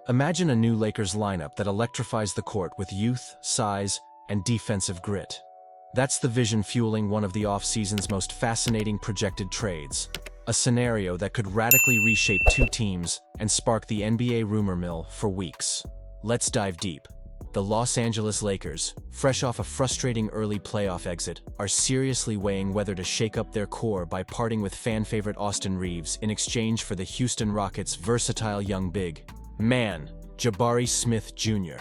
Imagine a new Lakers lineup that electrifies the court with youth, size, and defensive grit. That's the vision fueling one of the off-season's most fascinating projected trades. A scenario that could radically reshape two teams and spark the NBA rumor mill for weeks. Let's dive deep. The Los Angeles Lakers, fresh off a frustrating early playoff exit, are seriously weighing whether to shake up their core by parting with fan favorite Austin Reaves in exchange for the Houston Rockets' versatile young big man, Jabari Smith Jr.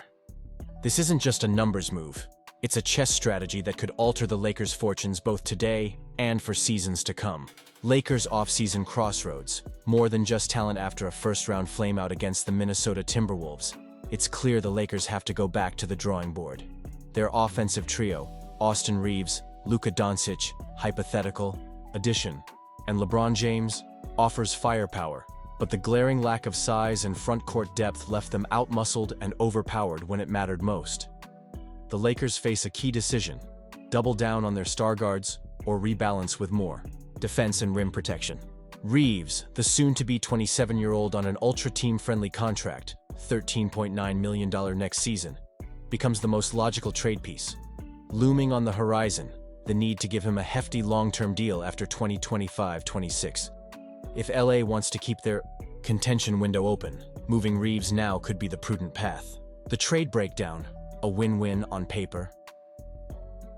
This isn't just a numbers move. It's a chess strategy that could alter the Lakers' fortunes both today and for seasons to come. Lakers off-season crossroads, more than just talent after a first-round flameout against the Minnesota Timberwolves. It's clear the Lakers have to go back to the drawing board. Their offensive trio, Austin Reaves, Luka Doncic, hypothetical addition, and LeBron James, offers firepower, but the glaring lack of size and front-court depth left them outmuscled and overpowered when it mattered most. The Lakers face a key decision: double down on their star guards or rebalance with more defense and rim protection. Reaves, the soon-to-be 27-year-old on an ultra-team-friendly contract, $13.9 million next season, becomes the most logical trade piece. Looming on the horizon, the need to give him a hefty long-term deal after 2025-26. If LA wants to keep their contention window open, moving Reaves now could be the prudent path. The trade breakdown: a win-win on paper.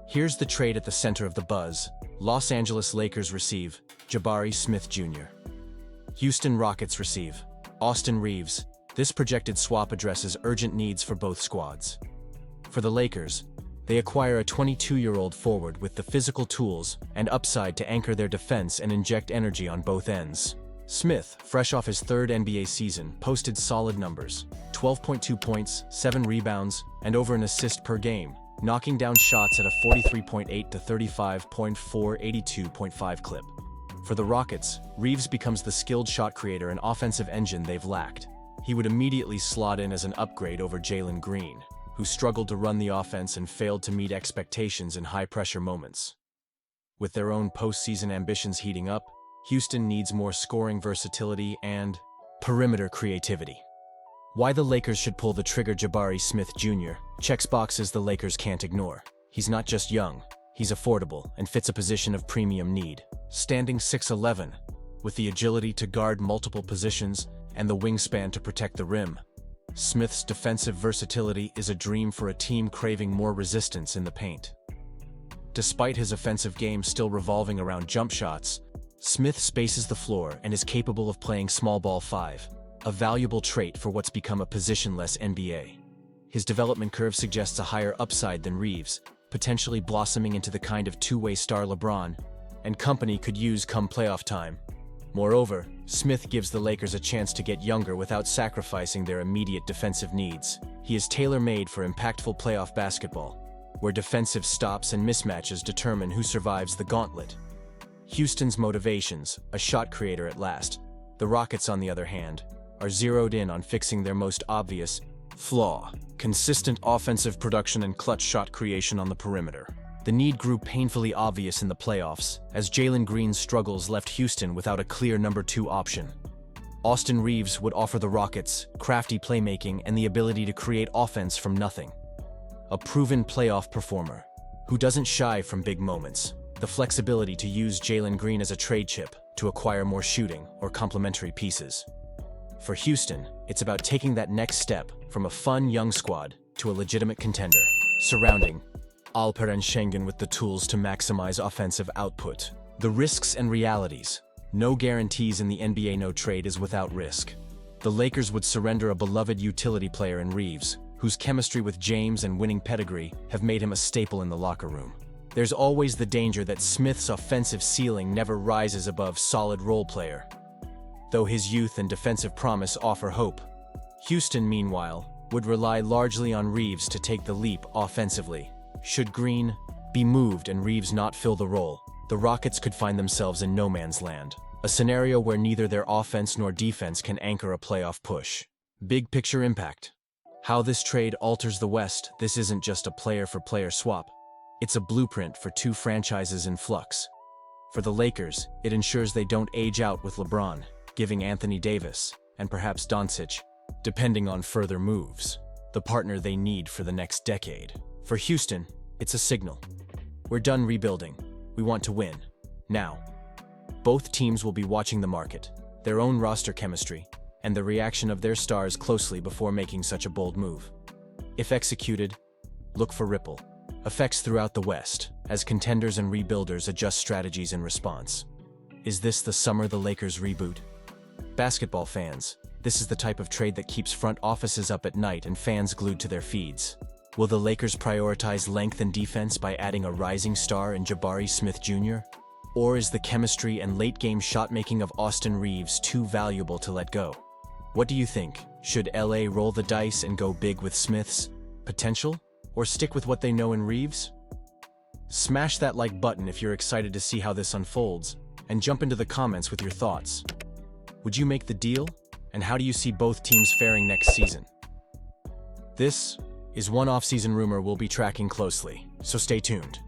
Here's the trade at the center of the buzz. Los Angeles Lakers receive Jabari Smith Jr. Houston Rockets receive Austin Reaves. This projected swap addresses urgent needs for both squads. For the Lakers, they acquire a 22-year-old forward with the physical tools and upside to anchor their defense and inject energy on both ends. Smith, fresh off his third NBA season, posted solid numbers: 12.2 points, 7 rebounds, and over an assist per game, knocking down shots at a 43.8 to 35.4 82.5 clip. For the Rockets, Reaves becomes the skilled shot creator and offensive engine they've lacked. He would immediately slot in as an upgrade over Jalen Green, who struggled to run the offense and failed to meet expectations in high-pressure moments. With their own postseason ambitions heating up, Houston needs more scoring versatility and perimeter creativity. Why the Lakers should pull the trigger: Jabari Smith Jr. checks boxes the Lakers can't ignore. He's not just young, he's affordable and fits a position of premium need. Standing 6'11", with the agility to guard multiple positions and the wingspan to protect the rim, Smith's defensive versatility is a dream for a team craving more resistance in the paint. Despite his offensive game still revolving around jump shots, Smith spaces the floor and is capable of playing small ball 5, a valuable trait for what's become a positionless NBA. His development curve suggests a higher upside than Reaves, potentially blossoming into the kind of two-way star LeBron and company could use come playoff time. Moreover, Smith gives the Lakers a chance to get younger without sacrificing their immediate defensive needs. He is tailor-made for impactful playoff basketball, where defensive stops and mismatches determine who survives the gauntlet. Houston's motivations: a shot creator at last. The Rockets, on the other hand, are zeroed in on fixing their most obvious flaw: consistent offensive production and clutch shot creation on the perimeter. The need grew painfully obvious in the playoffs, as Jalen Green's struggles left Houston without a clear number 2 option. Austin Reaves would offer the Rockets crafty playmaking and the ability to create offense from nothing. A proven playoff performer, who doesn't shy from big moments. The flexibility to use Jalen Green as a trade chip to acquire more shooting or complementary pieces. For Houston, it's about taking that next step from a fun young squad to a legitimate contender, surrounding Alperen Şengün with the tools to maximize offensive output. The risks and realities: no guarantees in the NBA. No trade is without risk. The Lakers would surrender a beloved utility player in Reaves, whose chemistry with James and winning pedigree have made him a staple in the locker room. There's always the danger that Smith's offensive ceiling never rises above solid role player, though his youth and defensive promise offer hope. Houston, meanwhile, would rely largely on Reaves to take the leap offensively. Should Green be moved and Reaves not fill the role, the Rockets could find themselves in no man's land, a scenario where neither their offense nor defense can anchor a playoff push. Big picture impact: how this trade alters the West. This isn't just a player-for-player swap. It's a blueprint for two franchises in flux. For the Lakers, it ensures they don't age out with LeBron, giving Anthony Davis, and perhaps Doncic, depending on further moves, the partner they need for the next decade. For Houston, it's a signal. We're done rebuilding. We want to win. Now. Both teams will be watching the market, their own roster chemistry, and the reaction of their stars closely before making such a bold move. If executed, look for ripple effects throughout the West, as contenders and rebuilders adjust strategies in response. Is this the summer the Lakers reboot? Basketball fans, this is the type of trade that keeps front offices up at night and fans glued to their feeds. Will the Lakers prioritize length and defense by adding a rising star in Jabari Smith Jr.? Or is the chemistry and late-game shot-making of Austin Reeves too valuable to let go? What do you think? Should LA roll the dice and go big with Smith's potential? Or stick with what they know in Reeves? Smash that like button if you're excited to see how this unfolds, and jump into the comments with your thoughts. Would you make the deal? And how do you see both teams faring next season? This is one off-season rumor we'll be tracking closely, so stay tuned.